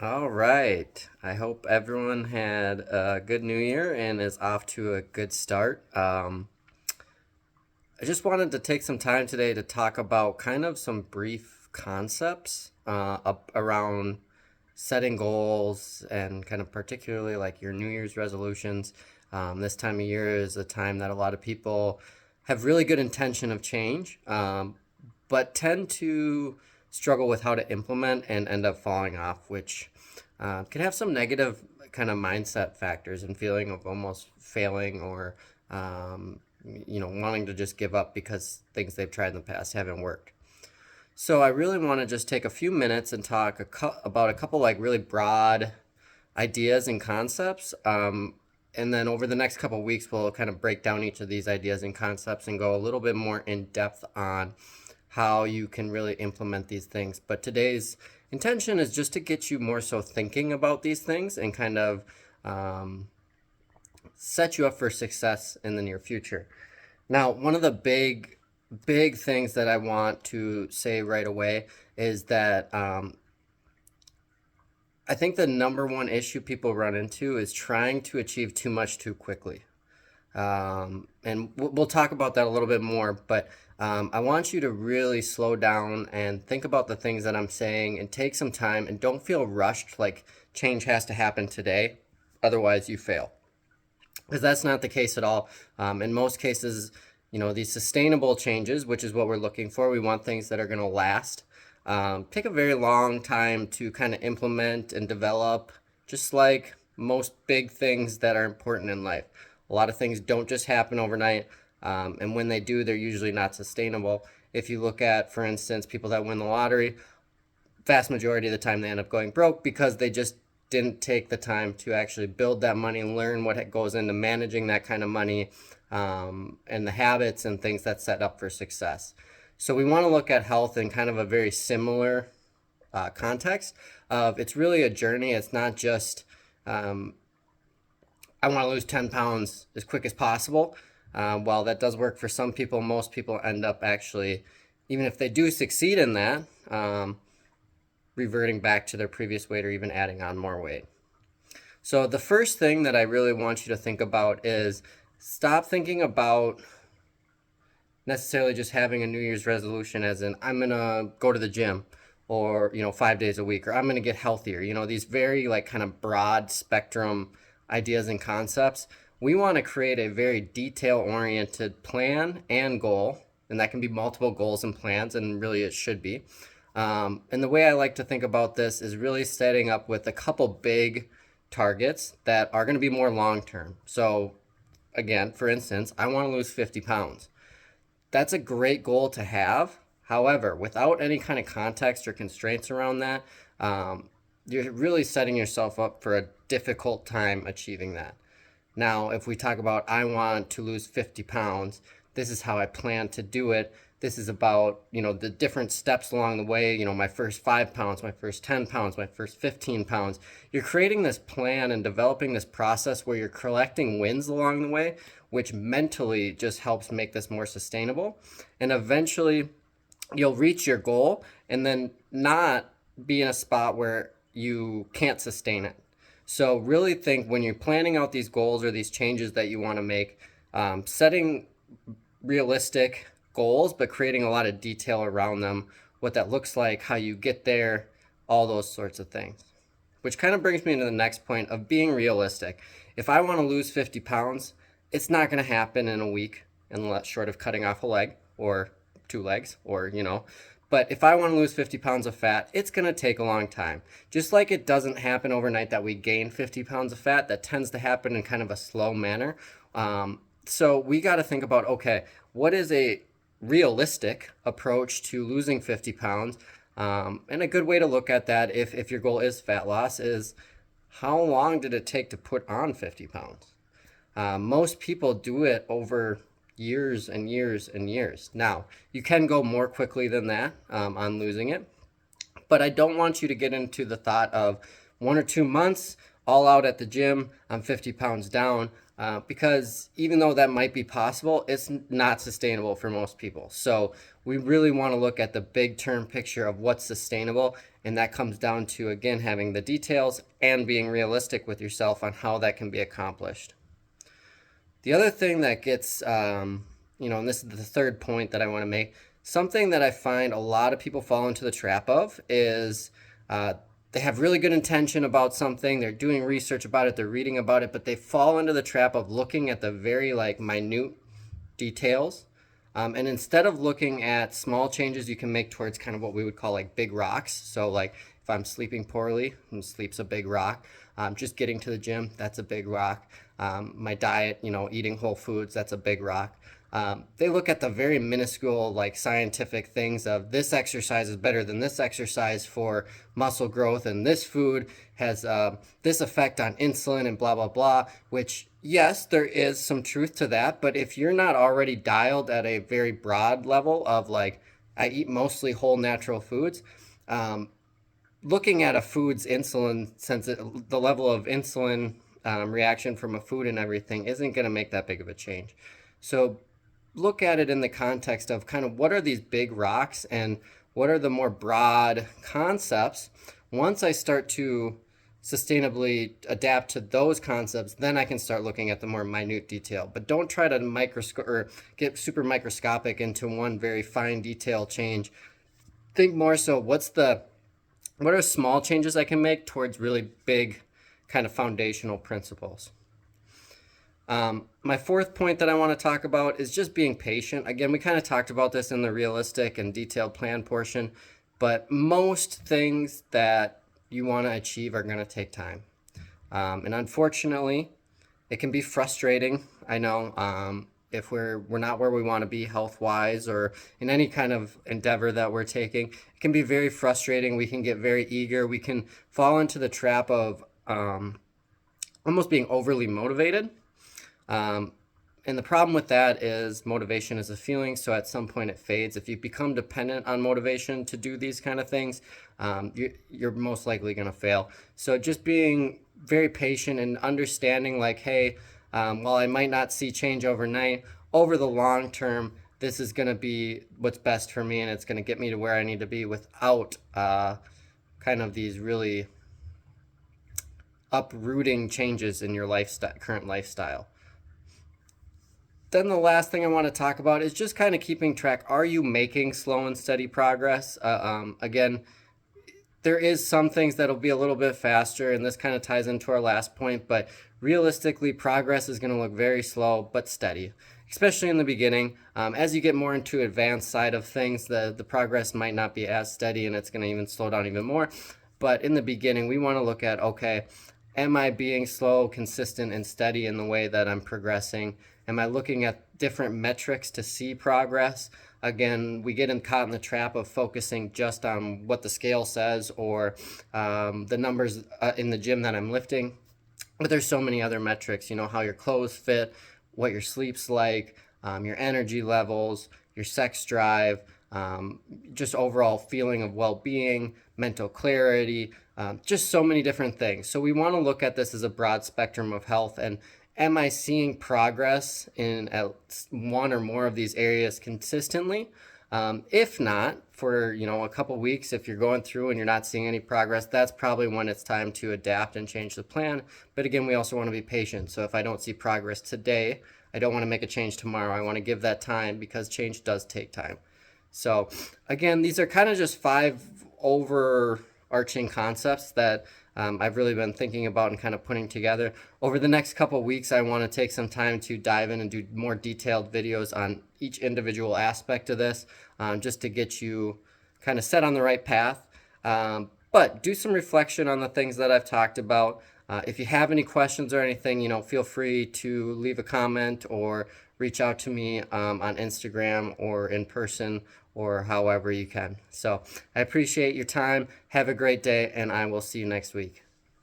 All right. I hope everyone had a good new year and is off to a good start. I just wanted to take some time today to talk about kind of some brief concepts around setting goals and kind of particularly like your New Year's resolutions. This time of year is a time that a lot of people have really good intention of change, but tend to struggle with how to implement and end up falling off, which can have some negative kind of mindset factors and feeling of almost failing or wanting to just give up because things they've tried in the past haven't worked. So I really want to just take a few minutes and talk about a couple like really broad ideas and concepts. And then over the next couple of weeks, we'll kind of break down each of these ideas and concepts and go a little bit more in depth on how you can really implement these things. But today's intention is just to get you more so thinking about these things and kind of set you up for success in the near future. Now, one of the big things that I want to say right away is that I think the number one issue people run into is trying to achieve too much too quickly. And we'll talk about that a little bit more, but I want you to really slow down and think about the things that I'm saying and take some time and don't feel rushed like change has to happen today. Otherwise, you fail. Because that's not the case at all. In most cases, these sustainable changes, which is what we're looking for, we want things that are going to last, take a very long time to kind of implement and develop, just like most big things that are important in life. A lot of things don't just happen overnight, and when they do, they're usually not sustainable. If you look at, for instance, people that win the lottery, vast majority of the time they end up going broke because they just didn't take the time to actually build that money and learn what goes into managing that kind of money, and the habits and things that set up for success. So we want to look at health in kind of a very similar context of it's really a journey. It's not just I want to lose 10 pounds as quick as possible. While that does work for some people, most people end up actually, even if they do succeed in that, reverting back to their previous weight or even adding on more weight. So the first thing that I really want you to think about is stop thinking about necessarily just having a New Year's resolution as in I'm gonna go to the gym or 5 days a week or I'm gonna get healthier. These very like kind of broad spectrum ideas and concepts. We want to create a very detail oriented plan and goal, and that can be multiple goals and plans, and really it should be. And the way I like to think about this is really setting up with a couple big targets that are going to be more long term. So, again, for instance, I want to lose 50 pounds. That's a great goal to have. However, without any kind of context or constraints around that, you're really setting yourself up for a difficult time achieving that. Now, if we talk about I want to lose 50 pounds, this is how I plan to do it. This is about, the different steps along the way, my first 5 pounds, my first 10 pounds, my first 15 pounds. You're creating this plan and developing this process where you're collecting wins along the way, which mentally just helps make this more sustainable. And eventually you'll reach your goal and then not be in a spot where you can't sustain it. So really think when you're planning out these goals or these changes that you want to make, setting realistic goals, but creating a lot of detail around them, what that looks like, how you get there, all those sorts of things. Which kind of brings me into the next point of being realistic. If I want to lose 50 pounds, it's not going to happen in a week unless short of cutting off a leg or two legs or, but if I want to lose 50 pounds of fat, it's going to take a long time. Just like it doesn't happen overnight that we gain 50 pounds of fat, that tends to happen in kind of a slow manner. So we got to think about, okay, what is a realistic approach to losing 50 pounds? And a good way to look at that, if your goal is fat loss, is how long did it take to put on 50 pounds? Most people do it over years and years and years. Now, you can go more quickly than that on losing it, but I don't want you to get into the thought of 1 or 2 months all out at the gym, I'm 50 pounds down, because even though that might be possible, it's not sustainable for most people. So we really want to look at the big term picture of what's sustainable And that comes down to, again, having the details and being realistic with yourself on how that can be accomplished. The other thing that gets, and this is the third point that I want to make, something that I find a lot of people fall into the trap of is they have really good intention about something, they're doing research about it, they're reading about it, but they fall into the trap of looking at the very minute details. And instead of looking at small changes you can make towards kind of what we would call big rocks, so if I'm sleeping poorly, and sleep's a big rock, just getting to the gym, that's a big rock. My diet, eating whole foods, that's a big rock. They look at the very minuscule scientific things of this exercise is better than this exercise for muscle growth, and this food has this effect on insulin and blah blah blah, which yes, there is some truth to that, but if you're not already dialed at a very broad level of I eat mostly whole natural foods, looking at a food's insulin, the level of insulin reaction from a food and everything isn't going to make that big of a change. So look at it in the context of kind of what are these big rocks and what are the more broad concepts. Once I start to sustainably adapt to those concepts, then I can start looking at the more minute detail. But don't try to get super microscopic into one very fine detail change. Think more so, what are small changes I can make towards really big kind of foundational principles. My fourth point that I want to talk about is just being patient. Again, we kind of talked about this in the realistic and detailed plan portion, but most things that you want to achieve are going to take time. And unfortunately, it can be frustrating. I know if we're not where we want to be health-wise or in any kind of endeavor that we're taking, it can be very frustrating. We can get very eager. We can fall into the trap of almost being overly motivated. And the problem with that is motivation is a feeling, so at some point it fades. If you become dependent on motivation to do these kind of things, you're most likely going to fail. So just being very patient and understanding hey, while I might not see change overnight, over the long term, this is going to be what's best for me, and it's going to get me to where I need to be without kind of these really uprooting changes in your current lifestyle. Then the last thing I want to talk about is just kind of keeping track. Are you making slow and steady progress? Again, there is some things that'll be a little bit faster, and this kind of ties into our last point, but realistically, progress is going to look very slow but steady, especially in the beginning. As you get more into advanced side of things, the progress might not be as steady, and it's going to even slow down even more. But in the beginning, we want to look at, okay, am I being slow, consistent, and steady in the way that I'm progressing? Am I looking at different metrics to see progress? Again, we get caught in the trap of focusing just on what the scale says or the numbers in the gym that I'm lifting. But there's so many other metrics, how your clothes fit, what your sleep's like, your energy levels, your sex drive, just overall feeling of well-being, mental clarity, just so many different things. So we want to look at this as a broad spectrum of health, and am I seeing progress in at one or more of these areas consistently? If not, for a couple weeks, if you're going through and you're not seeing any progress, that's probably when it's time to adapt and change the plan. But again, we also want to be patient. So if I don't see progress today, I don't want to make a change tomorrow. I want to give that time because change does take time. So again, these are kind of just 5 overarching concepts that I've really been thinking about and kind of putting together. Over the next couple of weeks, I want to take some time to dive in and do more detailed videos on each individual aspect of this, just to get you kind of set on the right path. But do some reflection on the things that I've talked about. If you have any questions or anything, feel free to leave a comment or reach out to me on Instagram or in person or however you can. So I appreciate your time. Have a great day, and I will see you next week.